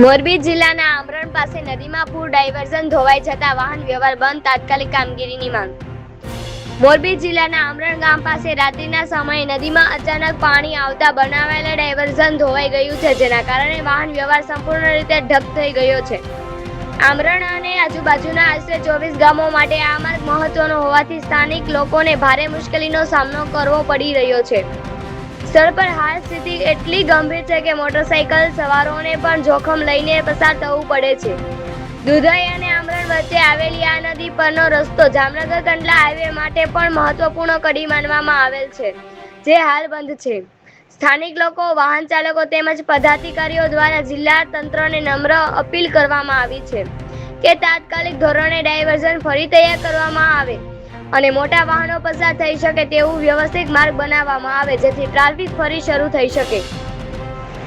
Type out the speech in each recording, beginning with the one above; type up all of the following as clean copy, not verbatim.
મોરબી જિલ્લાના આમરણ પાસે નદીમાં પૂર ડાયવર્ઝન ધોવાઈ જતા વાહન વ્યવહાર બંધ, તાત્કાલિક કામગીરીની માંગ। મોરબી જિલ્લાના આમરણ ગામ પાસે રાત્રિના સમયે નદીમાં અચાનક પાણી આવતા બનાવાયેલા ડાયવર્ઝન ધોવાઈ ગયું છે, જેના કારણે વાહન વ્યવહાર સંપૂર્ણ રીતે ઠપ થઈ ગયો છે। આમરણ અને આજુબાજુના આશરે 24 ગામો માટે આ માર્ગ મહત્વનો હોવાથી સ્થાનિક લોકોને ભારે મુશ્કેલીનો સામનો કરવો પડી રહ્યો છે। સ્થળ પર હાલ સ્થિતિ એટલી ગંભીર છે કે મોટરસાઇકલ સવારોને પણ જોખમ લઈને પસાર થવું પડે છે। દુધઈ અને આમરણ વચ્ચે આવેલી આ નદી પરનો રસ્તો જામનગર કંડલા હાઈવે માટે પણ મહત્વપૂર્ણ કડી માનવામાં આવેલ છે, જે હાલ બંધ છે। સ્થાનિક લોકો, વાહન ચાલકો તેમજ પદાધિકારીઓ દ્વારા જિલ્લા તંત્રને નમ્ર અપીલ કરવામાં આવી છે કે તાત્કાલિક ધોરણે ડાયવર્ઝન ફરી તૈયાર કરવામાં આવે અને મોટા વાહનો પસાર થઈ શકે તેવું વ્યવસ્થિત માર્ગ બનાવવામાં આવે, જેથી ટ્રાફિક ફરી શરૂ થઈ શકે।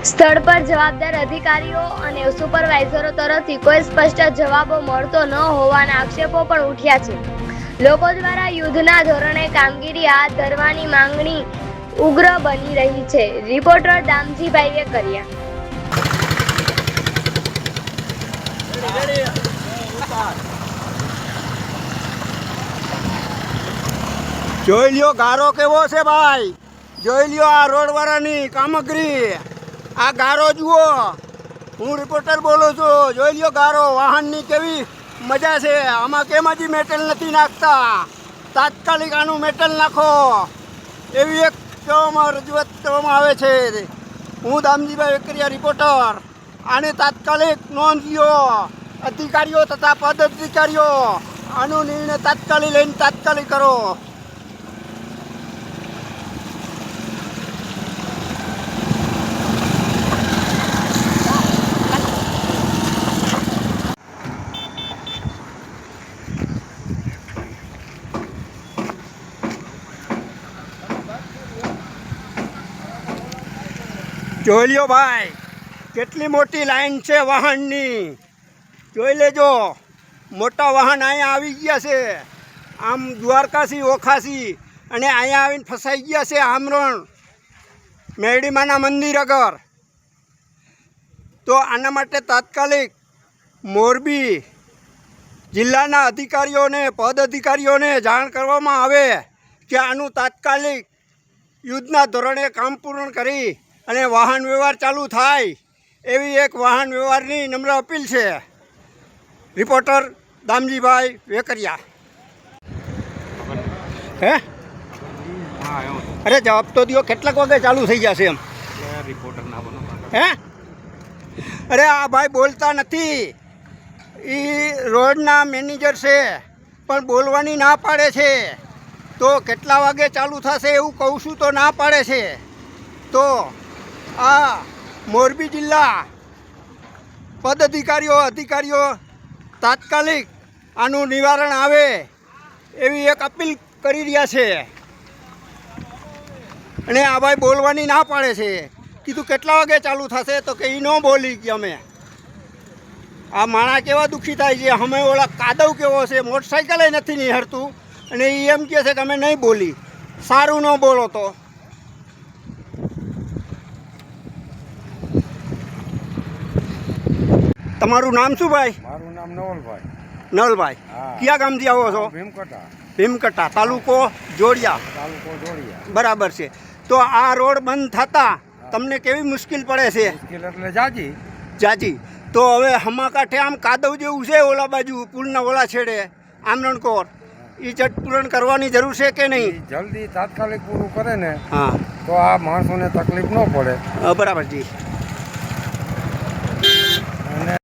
સ્થળ પર જવાબદાર અધિકારીઓ અને સુપરવાઇઝરો તરફથી કોઈ સ્પષ્ટ જવાબો મળતો ન હોવાના આક્ષેપો પણ ઉઠ્યા છે। લોકો દ્વારા યુદ્ધના ધોરણે કામગીરી હાથ ધરવાની માંગણી ઉગ્ર બની રહી છે। રિપોર્ટર દામજીભાઈ વેકરિયા। જોઈ લ્યો ગારો કેવો છે ભાઈ, જોઈ લ્યો આ રોડવાળાની કામગીરી, આ ગારો જુઓ। હું રિપોર્ટર બોલું છું, જોઈ લ્યો ગારો, વાહનની કેવી મજા છે। આમાં કેમ હજી મેટલ નથી નાખતા, તાત્કાલિક આનું મેટલ નાખો એવી એક કહેવામાં રજૂઆત કરવામાં આવે છે। હું દામજીભાઈ વેકરિયા, રિપોર્ટર। આને તાત્કાલિક નોંધ લ્યો, અધિકારીઓ તથા પદ અધિકારીઓ આનો નિર્ણય તાત્કાલિક લઈને તાત્કાલિક કરો। જોઈ લ્યો ભાઈ, કેટલી મોટી લાઈન છે વાહનની, જોઈ લેજો। મોટા વાહન અહીંયા આવી ગયા છે, આમ દ્વારકાથી ઓખાથી, અને અહીંયા આવીને ફસાઈ ગયા છે આમરણ મેરડીમાના મંદિર આગળ। તો આના માટે તાત્કાલિક મોરબી જિલ્લાના અધિકારીઓને, પદ અધિકારીઓને જાણ કરવામાં આવે કે આનું તાત્કાલિક યુદ્ધના ધોરણે કામ પૂર્ણ કરી અને વાહન વ્યવહાર ચાલુ થાય એવી એક વાહન વ્યવહારની નમ્ર અપીલ છે। રિપોર્ટર દામજીભાઈ વેકરિયા। હે અરે જવાબ તો દો, કેટલાક વાગે ચાલુ થઈ જશે એમ? હે અરે આ ભાઈ બોલતા નથી, એ રોડના મેનેજર છે પણ બોલવાની ના પાડે છે। તો કેટલા વાગે ચાલુ થશે એવું કહું છું તો ના પાડે છે। તો આ મોરબી જિલ્લા પદ અધિકારીઓ તાત્કાલિક આનું નિવારણ આવે એવી એક અપીલ કરી રહ્યા છે। અને આ ભાઈ બોલવાની ના પાડે છે। કીધું કેટલા વાગે ચાલુ થશે, તો કે એ ન બોલી કે અમે આ માણા કેવા દુઃખી થાય છે। અમે ઓલા કાદવ કેવો છે, મોટરસાઇકલે નથી નિહરતું અને એ એમ કહે છે કે અમે નહીં બોલી। સારું ન બોલો તો તમારું નામ શું ભાઈ? મારું નામ નવલભાઈ। નવલભાઈ, કયા ગામથી આવો છો? ભીમકટા, તાલુકો જોડિયા। બરાબર છે। તો આ રોડ બંધ થતા તમને કેવી મુશ્કેલ પડે છે? એટલે જાજી। તો હવે હમા કાંઠે આમ કાદવ જેવું છે, ઓલા બાજુ પુલના ઓલા છેડે આમરણકોર, એ જટ પૂરણ કરવાની જરૂર છે કે નહીં? જલ્દી તાત્કાલિક પૂરું કરે ને હા, તો આ માણસોને તકલીફ ન પડે। બરાબર જી।